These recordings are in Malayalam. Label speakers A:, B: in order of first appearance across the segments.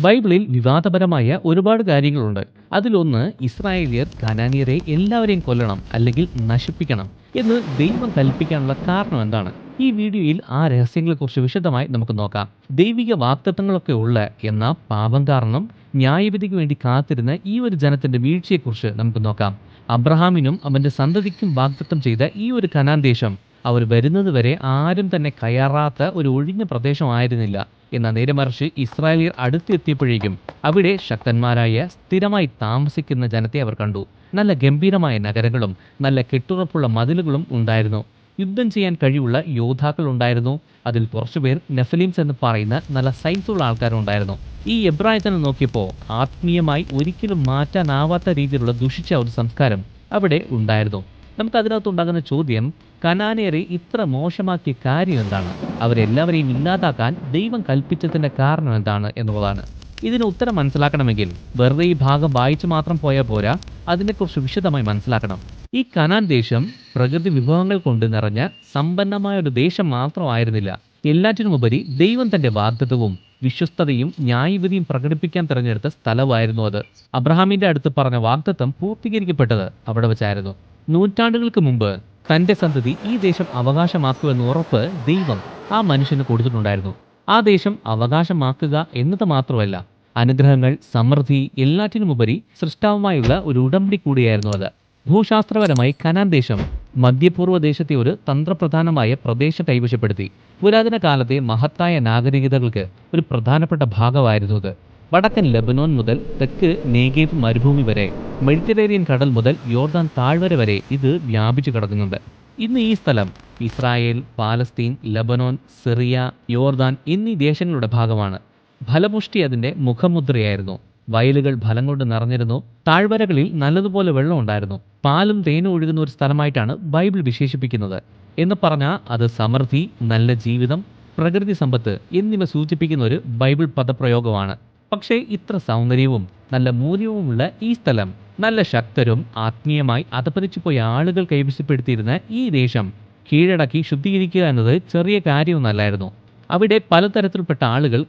A: ബൈബിളിൽ വിവാദപരമായ ഒരുപാട് കാര്യങ്ങളുണ്ട്. അതിലൊന്ന് ഇസ്രായേലിയർ കനാന്യരെ എല്ലാവരെയും കൊല്ലണം അല്ലെങ്കിൽ നശിപ്പിക്കണം എന്ന് ദൈവം കൽപ്പിക്കാനുള്ള കാരണം എന്താണ്? ഈ വീഡിയോയിൽ ആ രഹസ്യങ്ങളെക്കുറിച്ച് വിശദമായി നമുക്ക് നോക്കാം. ദൈവിക വാഗ്ദത്തങ്ങളൊക്കെ ഉള്ള എന്നാൽ പാപം കാരണം ന്യായവിധിക്ക് വേണ്ടി കാത്തിരുന്ന ഈ ഒരു ജനത്തിന്റെ വീഴ്ചയെക്കുറിച്ച് നമുക്ക് നോക്കാം. അബ്രഹാമിനും അവന്റെ സന്തതിക്കും വാഗ്ദത്തം ചെയ്ത ഈ ഒരു കനാൻ ദേശം അവർ വരുന്നത് വരെ ആരും തന്നെ കയറാത്ത ഒരു ഒഴിഞ്ഞ പ്രദേശമായിരുന്നില്ല. എന്നാൽ നേരെ മറിച്ച് ഇസ്രായേലിയർ അടുത്തെത്തിയപ്പോഴേക്കും അവിടെ ശക്തന്മാരായ സ്ഥിരമായി താമസിക്കുന്ന ജനത്തെ അവർ കണ്ടു. നല്ല ഗംഭീരമായ നഗരങ്ങളും നല്ല കെട്ടുറപ്പുള്ള മതിലുകളും ഉണ്ടായിരുന്നു. യുദ്ധം ചെയ്യാൻ കഴിവുള്ള യോദ്ധാക്കൾ ഉണ്ടായിരുന്നു. അതിൽ കുറച്ചുപേർ നെഫലീംസ് എന്ന് പറയുന്ന നല്ല സൈസുള്ള ആൾക്കാരുണ്ടായിരുന്നു. ഈ എബ്രായത്തിനെ നോക്കിയപ്പോൾ ആത്മീയമായി ഒരിക്കലും മാറ്റാനാവാത്ത രീതിയിലുള്ള ദുഷിച്ച ഒരു സംസ്കാരം അവിടെ ഉണ്ടായിരുന്നു. നമുക്ക് അതിനകത്തുണ്ടാകുന്ന ചോദ്യം, കനാന്യരെ ഇത്ര മോശമാക്കിയ കാര്യം എന്താണ്? അവരെല്ലാവരെയും ഇല്ലാതാക്കാൻ ദൈവം കൽപ്പിച്ചതിന്റെ കാരണം എന്താണ് എന്നുള്ളതാണ്. ഇതിന് ഉത്തരം മനസ്സിലാക്കണമെങ്കിൽ വെറുതെ ഈ ഭാഗം വായിച്ചു മാത്രം പോയാൽ പോരാ, അതിനെക്കുറിച്ച് വിശദമായി മനസ്സിലാക്കണം. ഈ കനാൻ ദേശം പ്രകൃതി വിഭവങ്ങൾ കൊണ്ട് നിറഞ്ഞ സമ്പന്നമായ ഒരു ദേശം മാത്രമായിരുന്നില്ല. എല്ലാറ്റിനുമുപരി ദൈവം തന്റെ വാഗ്ദത്തവും വിശ്വസ്തതയും ന്യായവിധിയും പ്രകടിപ്പിക്കാൻ തിരഞ്ഞെടുത്ത സ്ഥലമായിരുന്നു അത്. അബ്രഹാമിന്റെ അടുത്ത് പറഞ്ഞ വാഗ്ദത്തം പൂർത്തീകരിക്കപ്പെട്ടത് അവിടെ വെച്ചായിരുന്നു. നൂറ്റാണ്ടുകൾക്ക് മുമ്പ് തന്റെ സന്തതി ഈ ദേശം അവകാശമാക്കുമെന്ന് ഉറപ്പ് ദൈവം ആ മനുഷ്യന് കൊടുത്തിട്ടുണ്ടായിരുന്നു. ആ ദേശം അവകാശമാക്കുക എന്നത് മാത്രമല്ല, അനുഗ്രഹങ്ങൾ, സമൃദ്ധി, എല്ലാറ്റിനുമുപരി സൃഷ്ടാവുമായുള്ള ഒരു ഉടമ്പടി കൂടിയായിരുന്നു അത്. ഭൂശാസ്ത്രപരമായി കനാൻ ദേശം മധ്യപൂർവ്വ ദേശത്തെ ഒരു തന്ത്രപ്രധാനമായ പ്രദേശം കൈവശപ്പെടുത്തി. പുരാതന കാലത്തെ മഹത്തായ നാഗരികതകൾക്ക് ഒരു പ്രധാനപ്പെട്ട ഭാഗമായിരുന്നു ഇത്. വടക്കൻ ലെബനോൻ മുതൽ തെക്ക് നേഗേവ് മരുഭൂമി വരെ, മെഡിറ്ററേനിയൻ കടൽ മുതൽ യോർദാൻ താഴ്വര വരെ ഇത് വ്യാപിച്ചു കിടക്കുന്നുണ്ട്. ഇന്ന് ഈ സ്ഥലം ഇസ്രായേൽ, പാലസ്തീൻ, ലെബനോൻ, സിറിയ, യോർദാൻ എന്നീ ദേശങ്ങളുടെ ഭാഗമാണ്. ഫലപുഷ്ടി അതിൻ്റെ മുഖമുദ്രയായിരുന്നു. വയലുകൾ ഫലം കൊണ്ട് നിറഞ്ഞിരുന്നു. താഴ്വരകളിൽ നല്ലതുപോലെ വെള്ളം ഉണ്ടായിരുന്നു. പാലും തേനും ഒഴുകുന്ന ഒരു സ്ഥലമായിട്ടാണ് ബൈബിൾ വിശേഷിപ്പിക്കുന്നത്. എന്ന് പറഞ്ഞാൽ അത് സമൃദ്ധി, നല്ല ജീവിതം, പ്രകൃതി സമ്പത്ത് എന്നിവ സൂചിപ്പിക്കുന്ന ഒരു ബൈബിൾ പദപ്രയോഗമാണ്. പക്ഷേ ഇത്ര സൗന്ദര്യവും നല്ല മൂല്യവുമുള്ള ഈ സ്ഥലം നല്ല ശക്തരും ആത്മീയമായി അധപതിച്ചുപോയ ആളുകൾ കൈവശപ്പെടുത്തിയിരുന്ന ഈ ദേശം കീഴടക്കി ശുദ്ധീകരിക്കുക എന്നത് ചെറിയ കാര്യമൊന്നല്ലായിരുന്നു. അവിടെ പലതരത്തിൽപ്പെട്ട ആളുകൾ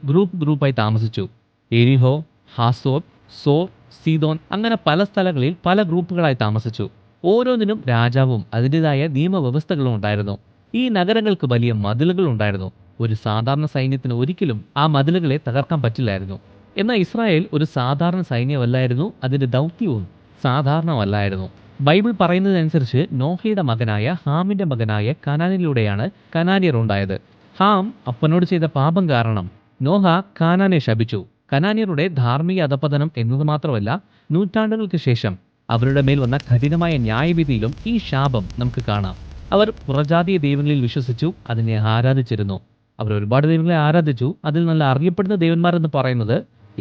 A: ഗ്രൂപ്പായി താമസിച്ചു. എരിഹോ, ഹാസോർ, സോർ, സീദോൻ അങ്ങനെ പല സ്ഥലങ്ങളിൽ പല ഗ്രൂപ്പുകളായി താമസിച്ചു. ഓരോന്നിനും രാജാവും അതിൻ്റെതായ നിയമവ്യവസ്ഥകളും ഉണ്ടായിരുന്നു. ഈ നഗരങ്ങൾക്ക് വലിയ മതിലുകൾ ഉണ്ടായിരുന്നു. ഒരു സാധാരണ സൈന്യത്തിന് ഒരിക്കലും ആ മതിലുകളെ തകർക്കാൻ പറ്റില്ലായിരുന്നു. എന്നാൽ ഇസ്രായേൽ ഒരു സാധാരണ സൈന്യമല്ലായിരുന്നു. അതിൻ്റെ ദൗത്യവും സാധാരണമല്ലായിരുന്നു. ബൈബിൾ പറയുന്നതനുസരിച്ച് നോഹയുടെ മകനായ ഹാമിൻ്റെ മകനായ കനാനിലൂടെയാണ് കനാന്യർ ഉണ്ടായത്. ഹാം അപ്പനോട് ചെയ്ത പാപം കാരണം നോഹ കാനാനെ ശപിച്ചു. കനാന്യരുടെ ധാർമ്മിക അധപതനം എന്നത് മാത്രമല്ല, നൂറ്റാണ്ടുകൾക്ക് ശേഷം അവരുടെ മേൽ വന്ന കഠിനമായ ന്യായവിധിയിലും ഈ ശാപം നമുക്ക് കാണാം. അവർ പുറജാതീയ ദൈവങ്ങളിൽ വിശ്വസിച്ചു, അതിനെ ആരാധിച്ചിരുന്നു. അവർ ഒരുപാട് ദൈവങ്ങളെ ആരാധിച്ചു. അതിൽ നല്ല അറിയപ്പെടുന്ന ദേവന്മാരെന്ന് പറയുന്നത്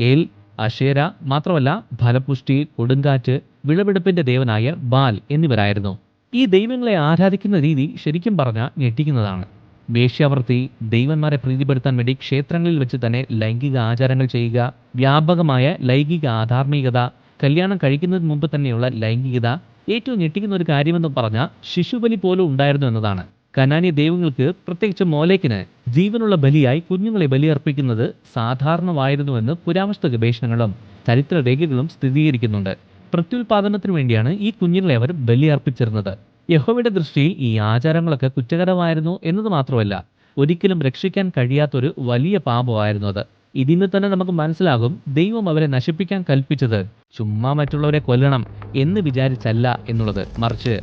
A: ഏൽ, അശേര മാത്രമല്ല ഫലപുഷ്ടി, കൊടുങ്കാറ്റ്, വിളവെടുപ്പിന്റെ ദേവനായ ബാൽ എന്നിവരായിരുന്നു. ഈ ദൈവങ്ങളെ ആരാധിക്കുന്ന രീതി ശരിക്കും പറഞ്ഞാൽ ഞെട്ടിക്കുന്നതാണ്. വേശ്യാവൃത്തി, ദൈവന്മാരെ പ്രീതിപ്പെടുത്താൻ വേണ്ടി ക്ഷേത്രങ്ങളിൽ വെച്ച് തന്നെ ലൈംഗിക ആചാരങ്ങൾ ചെയ്യുക, വ്യാപകമായ ലൈംഗിക അധാർമികത, കല്യാണം കഴിക്കുന്നതിന് മുമ്പ് തന്നെയുള്ള ലൈംഗികത, ഏറ്റവും ഞെട്ടിക്കുന്ന ഒരു കാര്യമെന്ന് പറഞ്ഞാൽ ശിശുബലി പോലും ഉണ്ടായിരുന്നു എന്നതാണ്. കനാന്യ ദൈവങ്ങൾക്ക്, പ്രത്യേകിച്ച് മോലേക്കിന് ജീവനുള്ള ബലിയായി കുഞ്ഞുങ്ങളെ ബലിയർപ്പിക്കുന്നത് സാധാരണമായിരുന്നുവെന്ന് പുരാവസ്തു ഗവേഷണങ്ങളും ചരിത്രരേഖകളും സ്ഥിരീകരിക്കുന്നുണ്ട്. പ്രത്യുൽപാദനത്തിനു വേണ്ടിയാണ് ഈ കുഞ്ഞുങ്ങളെ അവർ ബലിയർപ്പിച്ചിരുന്നത്. യഹോവയുടെ ദൃഷ്ടിയിൽ ഈ ആചാരങ്ങളൊക്കെ കുറ്റകരമായിരുന്നു എന്നത് മാത്രമല്ല, ഒരിക്കലും രക്ഷിക്കാൻ കഴിയാത്തൊരു വലിയ പാപമായിരുന്നു അത്. ഇതിന് തന്നെ നമുക്ക് മനസ്സിലാകും, ദൈവം അവരെ നശിപ്പിക്കാൻ കൽപ്പിച്ചത് ചുമ്മാ മറ്റുള്ളവരെ കൊല്ലണം എന്ന് വിചാരിച്ചല്ല എന്നുള്ളത്. മറിച്ച്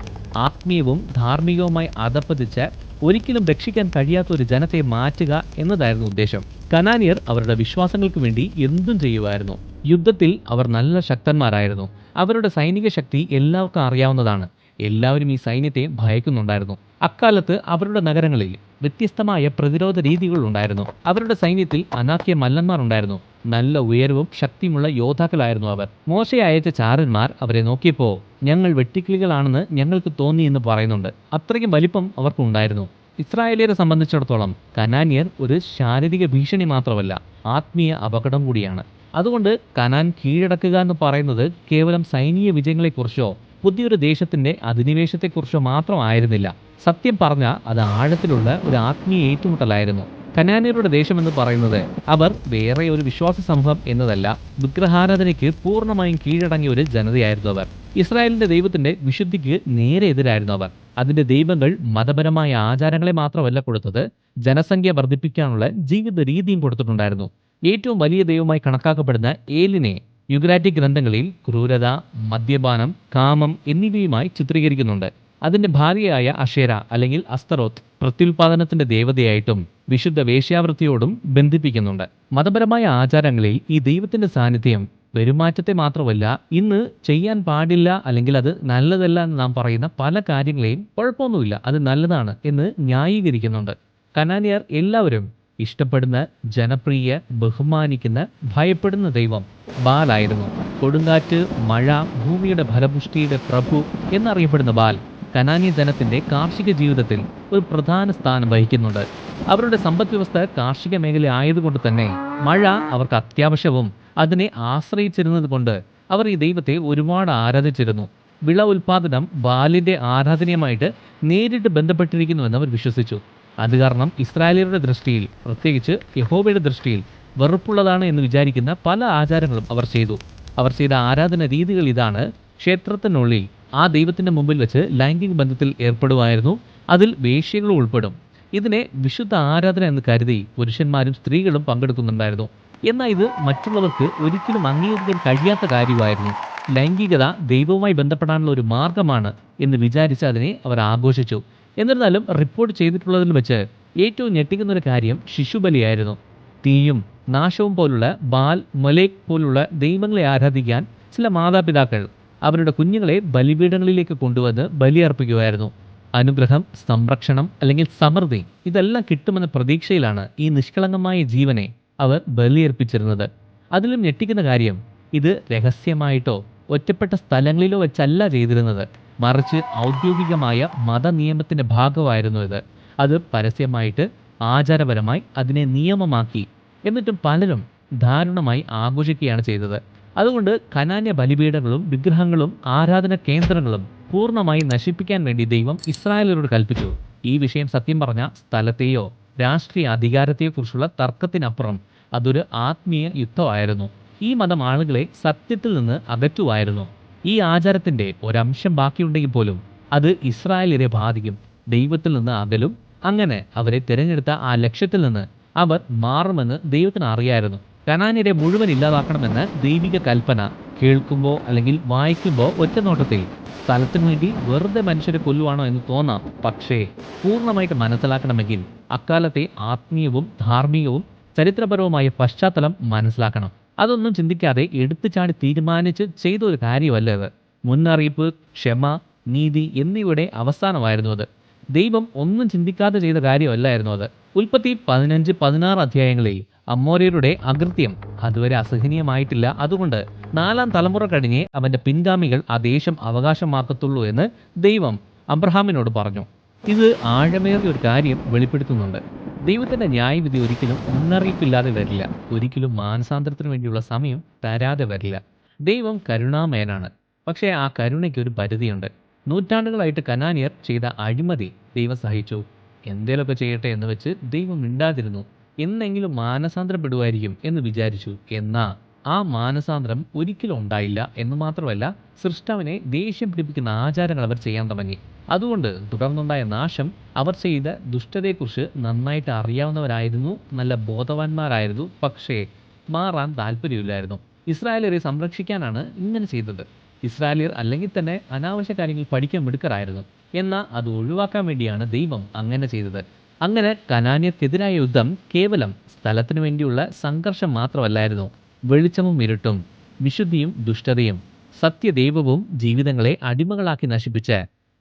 A: ആത്മീയവും ധാർമ്മികവുമായി അധപ്പതിച്ച് ഒരിക്കലും രക്ഷിക്കാൻ കഴിയാത്ത ഒരു ജനത്തെ മാറ്റുക എന്നതായിരുന്നു ഉദ്ദേശം. കനാന്യർ അവരുടെ വിശ്വാസങ്ങൾക്ക് വേണ്ടി എന്തും ചെയ്യുമായിരുന്നു. യുദ്ധത്തിൽ അവർ നല്ല ശക്തന്മാരായിരുന്നു. അവരുടെ സൈനിക ശക്തി എല്ലാവർക്കും അറിയാവുന്നതാണ്. എല്ലാവരും ഈ സൈന്യത്തെ ഭയക്കുന്നുണ്ടായിരുന്നു. അക്കാലത്ത് അവരുടെ നഗരങ്ങളിൽ വ്യത്യസ്തമായ പ്രതിരോധ രീതികൾ ഉണ്ടായിരുന്നു. അവരുടെ സൈന്യത്തിൽ അനാക്യ മല്ലന്മാർ ഉണ്ടായിരുന്നു. നല്ല ഉയരവും ശക്തിയുമുള്ള യോദ്ധാക്കളായിരുന്നു അവർ. മോശെ അയച്ച ചാരന്മാർ അവരെ നോക്കിയപ്പോൾ ഞങ്ങൾ വെട്ടിക്കിളികളാണെന്ന് ഞങ്ങൾക്ക് തോന്നി എന്ന് പറയുന്നുണ്ട്. അത്രയ്ക്കും വലിപ്പം അവർക്കുണ്ടായിരുന്നു. ഇസ്രായേലിയരെ സംബന്ധിച്ചിടത്തോളം കനാന്യർ ഒരു ശാരീരിക ഭീഷണി മാത്രമല്ല, ആത്മീയ അപകടം കൂടിയാണ്. അതുകൊണ്ട് കനാൻ കീഴടക്കുക എന്ന് പറയുന്നത് കേവലം സൈനിക വിജയങ്ങളെക്കുറിച്ചോ പുതിയൊരു ദേശത്തിന്റെ അധിനിവേശത്തെക്കുറിച്ചോ മാത്രമായിരുന്നില്ല. സത്യം പറഞ്ഞാൽ അത് ആഴത്തിലുള്ള ഒരു ആത്മീയ ഏറ്റുമുട്ടലായിരുന്നു. കനാന്യരുടെ ദേശമെന്ന് പറയുന്നത് അവർ വേറെ ഒരു വിശ്വാസ സമൂഹം എന്നതല്ല, വിഗ്രഹാരാധനയ്ക്ക് പൂർണ്ണമായും കീഴടങ്ങിയ ഒരു ജനതയായിരുന്നു അവർ. ഇസ്രായേലിന്റെ ദൈവത്തിന്റെ വിശുദ്ധിക്ക് നേരെ എതിരായിരുന്നു അവർ. അതിന്റെ ദൈവങ്ങൾ മതപരമായ ആചാരങ്ങളെ മാത്രമല്ല കൊടുത്തത്, ജനസംഖ്യ വർദ്ധിപ്പിക്കാനുള്ള ജീവിത രീതിയും കൊടുത്തിട്ടുണ്ടായിരുന്നു. ഏറ്റവും വലിയ ദൈവമായി കണക്കാക്കപ്പെടുന്ന ഏലിനെ യുഗ്രാറ്റിക് ഗ്രന്ഥങ്ങളിൽ ക്രൂരത, മദ്യപാനം, കാമം എന്നിവയുമായി ചിത്രീകരിക്കുന്നുണ്ട്. അതിന്റെ ഭാര്യയായ അഷേര അല്ലെങ്കിൽ അസ്തറോത്ത് പ്രത്യുൽപാദനത്തിന്റെ ദേവതയായിട്ടും വിശുദ്ധ വേശ്യാവൃത്തിയോടും ബന്ധിപ്പിക്കുന്നുണ്ട്. മതപരമായ ആചാരങ്ങളിൽ ഈ ദൈവത്തിന്റെ സാന്നിധ്യം പെരുമാറ്റത്തെ മാത്രമല്ല, ഇന്ന് ചെയ്യാൻ പാടില്ല അല്ലെങ്കിൽ അത് നല്ലതല്ല എന്ന് നാം പറയുന്ന പല കാര്യങ്ങളെയും കുഴപ്പമൊന്നുമില്ല, അത് നല്ലതാണ് എന്ന് ന്യായീകരിക്കുന്നുണ്ട്. കനാനിയർ എല്ലാവരും ഇഷ്ടപ്പെടുന്ന, ജനപ്രിയ, ബഹുമാനിക്കുന്ന, ഭയപ്പെടുന്ന ദൈവം ബാലായിരുന്നു. കൊടുങ്കാറ്റ്, മഴ, ഭൂമിയുടെ ഫലപുഷ്ടിയുടെ പ്രഭു എന്നറിയപ്പെടുന്ന ബാൽ കനാന്യ ജനത്തിന്റെ കാർഷിക ജീവിതത്തിൽ ഒരു പ്രധാന സ്ഥാനം വഹിക്കുന്നുണ്ട്. അവരുടെ സമ്പദ് വ്യവസ്ഥ കാർഷിക മേഖല ആയതുകൊണ്ട് തന്നെ മഴ അവർക്ക് അത്യാവശ്യവും അതിനെ ആശ്രയിച്ചിരുന്നത് കൊണ്ട് അവർ ഈ ദൈവത്തെ ഒരുപാട് ആരാധിച്ചിരുന്നു. വിള ഉൽപാദനം ബാലിന്റെ ആരാധനയുമായിട്ട് നേരിട്ട് ബന്ധപ്പെട്ടിരിക്കുന്നുവെന്ന് അവർ വിശ്വസിച്ചു. അത് കാരണം ഇസ്രായേലിയരുടെ ദൃഷ്ടിയിൽ, പ്രത്യേകിച്ച് യഹോവയുടെ ദൃഷ്ടിയിൽ വെറുപ്പുള്ളതാണ് എന്ന് വിചാരിക്കുന്ന പല ആചാരങ്ങളും അവർ ചെയ്തു. അവർ ചെയ്ത ആരാധന രീതികൾ ഇതാണ്: ക്ഷേത്രത്തിനുള്ളിൽ ആ ദൈവത്തിന്റെ മുമ്പിൽ വെച്ച് ലൈംഗിക ബന്ധത്തിൽ ഏർപ്പെടുമായിരുന്നു. അതിൽ വേശ്യകളും ഉൾപ്പെടും. ഇതിനെ വിശുദ്ധ ആരാധന എന്ന് കരുതി പുരുഷന്മാരും സ്ത്രീകളും പങ്കെടുക്കുന്നുണ്ടായിരുന്നു. എന്നാൽ ഇത് മറ്റുള്ളവർക്ക് ഒരിക്കലും അംഗീകരിക്കാൻ കഴിയാത്ത കാര്യമായിരുന്നു. ലൈംഗികത ദൈവവുമായി ബന്ധപ്പെടാനുള്ള ഒരു മാർഗമാണ് എന്ന് വിചാരിച്ച് അതിനെ അവർ ആഘോഷിച്ചു. എന്നിരുന്നാലും റിപ്പോർട്ട് ചെയ്തിട്ടുള്ളതിൽ വെച്ച് ഏറ്റവും ഞെട്ടിക്കുന്ന ഒരു കാര്യം ശിശുബലിയായിരുന്നു. തീയും നാശവും പോലുള്ള ബാൽ, മൊലേക് പോലുള്ള ദൈവങ്ങളെ ആരാധിക്കാൻ ചില മാതാപിതാക്കൾ അവരുടെ കുഞ്ഞുങ്ങളെ ബലിപീഠങ്ങളിലേക്ക് കൊണ്ടുവന്ന് ബലിയർപ്പിക്കുമായിരുന്നു. അനുഗ്രഹം, സംരക്ഷണം അല്ലെങ്കിൽ സമൃദ്ധി ഇതെല്ലാം കിട്ടുമെന്ന പ്രതീക്ഷയിലാണ് ഈ നിഷ്കളങ്കമായ ജീവനെ അവർ ബലിയർപ്പിച്ചിരുന്നത്. അതിലും ഞെട്ടിക്കുന്ന കാര്യം, ഇത് രഹസ്യമായിട്ടോ ഒറ്റപ്പെട്ട സ്ഥലങ്ങളിലോ വെച്ചല്ല ചെയ്തിരുന്നത്, മറിച്ച് ഔദ്യോഗികമായ മതനിയമത്തിന്റെ ഭാഗമായിരുന്നു ഇത്. അത് പരസ്യമായിട്ട്, ആചാരപരമായി അതിനെ നിയമമാക്കി. എന്നിട്ടും പലരും ദാരുണമായി ആഘോഷിക്കുകയാണ് ചെയ്തത്. അതുകൊണ്ട് കനാന്യ ബലിപീഠങ്ങളും വിഗ്രഹങ്ങളും ആരാധന കേന്ദ്രങ്ങളും പൂർണ്ണമായി നശിപ്പിക്കാൻ വേണ്ടി ദൈവം ഇസ്രായേലിനോട് കൽപ്പിച്ചു. ഈ വിഷയം സത്യം പറഞ്ഞ സ്ഥലത്തെയോ രാഷ്ട്രീയ അധികാരത്തെയോ കുറിച്ചുള്ള തർക്കത്തിനപ്പുറം അതൊരു ആത്മീയ യുദ്ധമായിരുന്നു. ഈ മതം ആളുകളെ സത്യത്തിൽ നിന്ന് അകറ്റുമായിരുന്നു. ഈ ആചാരത്തിന്റെ ഒരംശം ബാക്കിയുണ്ടെങ്കിൽ പോലും അത് ഇസ്രായേലിനെ ബാധിക്കും, ദൈവത്തിൽ നിന്ന് അകലും. അങ്ങനെ അവരെ തിരഞ്ഞെടുത്ത ആ ലക്ഷ്യത്തിൽ നിന്ന് അവർ മാറുമെന്ന് ദൈവത്തിന് അറിയായിരുന്നു. കനാന്യരെ മുഴുവൻ ഇല്ലാതാക്കണമെന്ന് ദൈവിക കൽപ്പന കേൾക്കുമ്പോൾ അല്ലെങ്കിൽ വായിക്കുമ്പോൾ ഒറ്റ നോട്ടത്തിൽ സ്ഥലത്തിനു വേണ്ടി വെറുതെ മനുഷ്യരെ കൊല്ലുവാണോ എന്ന് തോന്നാം. പക്ഷേ പൂർണ്ണമായിട്ട് മനസ്സിലാക്കണമെങ്കിൽ അക്കാലത്തെ ആത്മീയവും ധാർമ്മികവും ചരിത്രപരവുമായ പശ്ചാത്തലം മനസ്സിലാക്കണം. അതൊന്നും ചിന്തിക്കാതെ എടുത്തുചാടി തീരുമാനിച്ച് ചെയ്ത ഒരു കാര്യമല്ല അത്. മുന്നറിയിപ്പ്, ക്ഷമ, നീതി എന്നിവയുടെ അവസാനമായിരുന്നു അത്. ദൈവം ഒന്നും ചിന്തിക്കാതെ ചെയ്ത കാര്യമല്ലായിരുന്നു അത്. ഉൽപ്പത്തി 15, 16 അധ്യായങ്ങളിൽ അമോര്യരുടെ അകൃത്യം അതുവരെ അസഹനീയമായിട്ടില്ല. അതുകൊണ്ട് 4-ാം തലമുറ കഴിഞ്ഞേ അവന്റെ പിൻഗാമികൾ ആ ദേശം അവകാശമാക്കത്തുള്ളൂ എന്ന് ദൈവം അബ്രഹാമിനോട് പറഞ്ഞു. ഇത് ആഴമേറിയ ഒരു കാര്യം വെളിപ്പെടുത്തുന്നുണ്ട്. ദൈവത്തിന്റെ ന്യായവിധി ഒരിക്കലും മുന്നറിയിപ്പില്ലാതെ വരില്ല, ഒരിക്കലും മാനസാന്തരത്തിന് വേണ്ടിയുള്ള സമയം തരാതെ വരില്ല. ദൈവം കരുണാമയനാണ്. പക്ഷേ ആ കരുണയ്ക്ക് ഒരു പരിധിയുണ്ട്. നൂറ്റാണ്ടുകളായിട്ട് കനാന്യർ ചെയ്ത അഴിമതി ദൈവം സഹിച്ചു. എന്തേലൊക്കെ ചെയ്യട്ടെ എന്ന് വെച്ച് ദൈവം മിണ്ടാതിരുന്നു. എന്നെങ്കിലും മാനസാന്തരപ്പെടുമായിരിക്കും എന്ന് വിചാരിച്ചു. എന്നാൽ ആ മാനസാന്തരം ഒരിക്കലും ഉണ്ടായില്ല എന്ന് മാത്രമല്ല, സൃഷ്ടാവിനെ ദേഷ്യം പിടിപ്പിക്കുന്ന ആചാരങ്ങൾ അവർ ചെയ്യാൻ തുടങ്ങി. അതുകൊണ്ട് തുടർന്നുണ്ടായ നാശം, അവർ ചെയ്ത ദുഷ്ടതയെക്കുറിച്ച് നന്നായിട്ട് അറിയാവുന്നവരായിരുന്നു, നല്ല ബോധവാന്മാരായിരുന്നു. പക്ഷേ മാറാൻ താല്പര്യമില്ലായിരുന്നു. ഇസ്രായേലിയരെ സംരക്ഷിക്കാനാണ് ഇങ്ങനെ ചെയ്തത്. ഇസ്രായേലിയർ അല്ലെങ്കിൽ തന്നെ അനാവശ്യ കാര്യങ്ങൾ പഠിക്കാൻ മിടുക്കരായിരുന്നു. എന്നാൽ അത് ഒഴിവാക്കാൻ വേണ്ടിയാണ് ദൈവം അങ്ങനെ ചെയ്തത്. അങ്ങനെ കനാന്യർക്കെതിരായ യുദ്ധം കേവലം സ്ഥലത്തിനു വേണ്ടിയുള്ള സംഘർഷം മാത്രമല്ലായിരുന്നു. വെളിച്ചവും ഇരുട്ടും, വിശുദ്ധിയും ദുഷ്ടതയും, സത്യദൈവവും ജീവിതങ്ങളെ അടിമകളാക്കി നശിപ്പിച്ച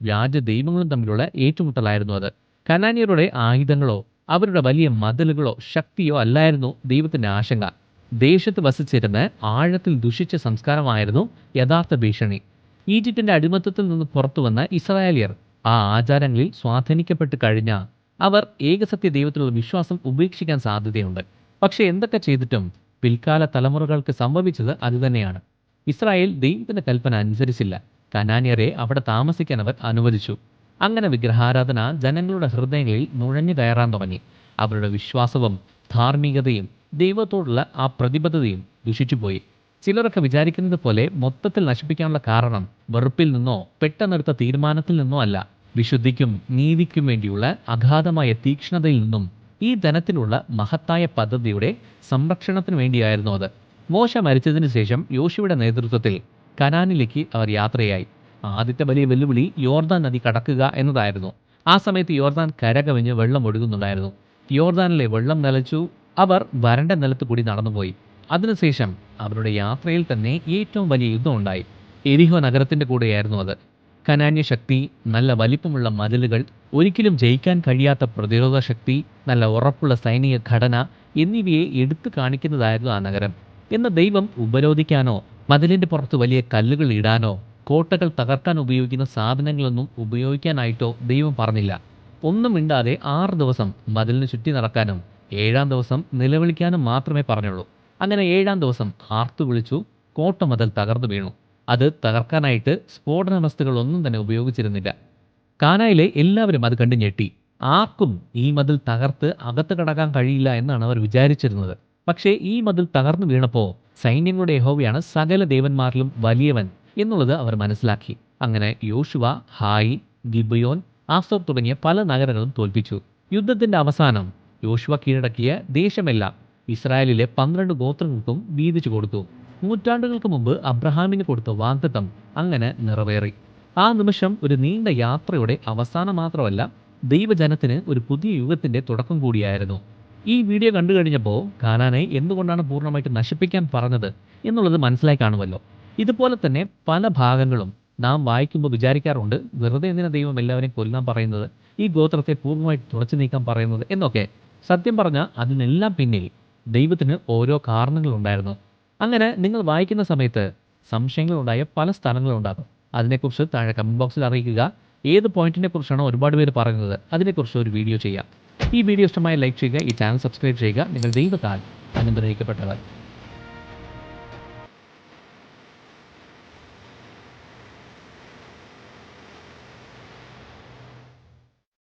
A: വ്യാജ ദൈവങ്ങളും തമ്മിലുള്ള ഏറ്റുമുട്ടലായിരുന്നു അത്. കനാന്യരുടെ ആയുധങ്ങളോ അവരുടെ വലിയ മതിലുകളോ ശക്തിയോ അല്ലായിരുന്നു ദൈവത്തിന്റെ ആശങ്ക. ദേശത്ത് വസിച്ചിരുന്ന ആഴത്തിൽ ദുഷിച്ച സംസ്കാരമായിരുന്നു യഥാർത്ഥ ഭീഷണി. ഈജിപ്തിന്റെ അടിമത്തത്തിൽ നിന്ന് പുറത്തു വന്ന ഇസ്രായേലിയർ ആ ആചാരങ്ങളിൽ സ്വാധീനിക്കപ്പെട്ട് കഴിഞ്ഞാൽ അവർ ഏകസത്യ ദൈവത്തിലുള്ള വിശ്വാസം ഉപേക്ഷിക്കാൻ സാധ്യതയുണ്ട്. പക്ഷെ എന്തൊക്കെ ചെയ്തിട്ടും പിൽക്കാല തലമുറകൾക്ക് സംഭവിച്ചത് അതുതന്നെയാണ്. ഇസ്രായേൽ ദൈവത്തിന്റെ കൽപ്പന അനുസരിച്ചില്ല. കനാന്യരെ അവിടെ താമസിക്കാൻ അവർ അനുവദിച്ചു. അങ്ങനെ വിഗ്രഹാരാധന ജനങ്ങളുടെ ഹൃദയങ്ങളിൽ നുഴഞ്ഞു കയറാൻ തുടങ്ങി. അവരുടെ വിശ്വാസവും ധാർമ്മികതയും ദൈവത്തോടുള്ള ആ പ്രതിബദ്ധതയും ദുഷിച്ചുപോയി. ചിലരൊക്കെ വിചാരിക്കുന്നത് പോലെ മൊത്തത്തിൽ നശിപ്പിക്കാനുള്ള കാരണം വെറുപ്പിൽ നിന്നോ പെട്ടെന്നെടുത്ത തീരുമാനത്തിൽ നിന്നോ അല്ല. വിശുദ്ധിക്കും നീതിക്കും വേണ്ടിയുള്ള അഗാധമായ തീക്ഷ്ണതയിൽ നിന്നും ഈ ധനത്തിലുള്ള മഹത്തായ പദ്ധതിയുടെ സംരക്ഷണത്തിന് വേണ്ടിയായിരുന്നു അത്. മോശ മരിച്ചതിന് ശേഷം യോശുവയുടെ നേതൃത്വത്തിൽ കനാനിലേക്ക് അവർ യാത്രയായി. ആദ്യത്തെ വലിയ വെല്ലുവിളി യോർദാൻ നദി കടക്കുക എന്നതായിരുന്നു. ആ സമയത്ത് യോർദാൻ കരകവിഞ്ഞ് വെള്ളം ഒഴുകുന്നുണ്ടായിരുന്നു. യോർദാനിലെ വെള്ളം നിലച്ചു. അവർ വരണ്ട നിലത്ത് കൂടി നടന്നുപോയി. അതിനുശേഷം അവരുടെ യാത്രയിൽ തന്നെ ഏറ്റവും വലിയ യുദ്ധം ഉണ്ടായി. എരിഹോ നഗരത്തിന്റെ കൂടെയായിരുന്നു അത്. കനാന്യ ശക്തി, നല്ല വലിപ്പമുള്ള മതിലുകൾ, ഒരിക്കലും ജയിക്കാൻ കഴിയാത്ത പ്രതിരോധ ശക്തി, നല്ല ഉറപ്പുള്ള സൈനിക ഘടന എന്നിവയെ എടുത്തു കാണിക്കുന്നതായിരുന്നു ആ നഗരം. എന്ന് ദൈവം ഉപരോധിക്കാനോ മതിലിന്റെ പുറത്ത് വലിയ കല്ലുകൾ ഇടാനോ കോട്ടകൾ തകർക്കാൻ ഉപയോഗിക്കുന്ന സാധനങ്ങളൊന്നും ഉപയോഗിക്കാനായിട്ടോ ദൈവം പറഞ്ഞില്ല. ഒന്നും മിണ്ടാതെ 6 ദിവസം മതിലിന് ചുറ്റി നടക്കാനും 7-ാം ദിവസം നിലവിളിക്കാനും മാത്രമേ പറഞ്ഞുള്ളൂ. അങ്ങനെ 7-ാം ദിവസം ആർത്തു വിളിച്ചു. കോട്ട മതിൽ തകർന്നു വീണു. അത് തകർക്കാനായിട്ട് സ്ഫോടന വസ്തുക്കളൊന്നും തന്നെ ഉപയോഗിച്ചിരുന്നില്ല. കാനായിലെ എല്ലാവരും അത് കണ്ട് ഞെട്ടി. ആർക്കും ഈ മതിൽ തകർത്ത് അകത്ത് കടക്കാൻ കഴിയില്ല എന്നാണ് അവർ വിചാരിച്ചിരുന്നത്. പക്ഷേ ഈ മതിൽ തകർന്നു വീണപ്പോൾ സൈന്യങ്ങളുടെ യഹോവയാണ് സകല ദേവന്മാരിലും വലിയവൻ എന്നുള്ളത് അവർ മനസ്സിലാക്കി. അങ്ങനെ യോശുവ ഹായി, ഗിബയോൻ, ആസോർ തുടങ്ങിയ പല നഗരങ്ങളും തോൽപ്പിച്ചു. യുദ്ധത്തിന്റെ അവസാനം യോശുവ കീഴടക്കിയ ദേശമെല്ലാം ഇസ്രായേലിലെ 12 ഗോത്രങ്ങൾക്കും വീതിച്ചു കൊടുത്തു. നൂറ്റാണ്ടുകൾക്ക് മുമ്പ് അബ്രഹാമിന് കൊടുത്ത വാഗ്ദത്തം അങ്ങനെ നിറവേറി. ആ നിമിഷം ഒരു നീണ്ട യാത്രയുടെ അവസാനം മാത്രമല്ല, ദൈവജനത്തിന് ഒരു പുതിയ യുഗത്തിന്റെ തുടക്കം കൂടിയായിരുന്നു. ഈ വീഡിയോ കണ്ടു കഴിഞ്ഞപ്പോൾ കാനാനെ എന്തുകൊണ്ടാണ് പൂർണ്ണമായിട്ട് നശിപ്പിക്കാൻ പറഞ്ഞത് എന്നുള്ളത് മനസ്സിലായി കാണുമല്ലോ. ഇതുപോലെ തന്നെ പല ഭാഗങ്ങളും നാം വായിക്കുമ്പോൾ വിചാരിക്കാറുണ്ട്, വെറുതെ എന്തിനാ ദൈവം എല്ലാവരെയും കൊല്ലാൻ പറയുന്നത്, ഈ ഗോത്രത്തെ പൂർണ്ണമായിട്ട് തുടച്ചു നീക്കാൻ പറയുന്നത് എന്നൊക്കെ. സത്യം പറഞ്ഞാൽ അതിനെല്ലാം പിന്നിൽ ദൈവത്തിന് ഓരോ കാരണങ്ങളുണ്ടായിരുന്നു. അങ്ങനെ നിങ്ങൾ വായിക്കുന്ന സമയത്ത് സംശയങ്ങളുണ്ടായ പല സ്ഥലങ്ങളുണ്ടാകും. അതിനെക്കുറിച്ച് താഴെ കമൻറ്റ് ബോക്സിൽ അറിയിക്കുക. ഏത് പോയിന്റിനെ കുറിച്ചാണോ ഒരുപാട് പേര് പറയുന്നത് അതിനെക്കുറിച്ച് ഒരു വീഡിയോ ചെയ്യാം. ഈ വീഡിയോ ഇഷ്ടമായി ലൈക്ക് ചെയ്യുക, ഈ ചാനൽ സബ്സ്ക്രൈബ് ചെയ്യുക. നിങ്ങൾ ദൈവത്താൽ അനുഗ്രഹിക്കപ്പെട്ടവർ.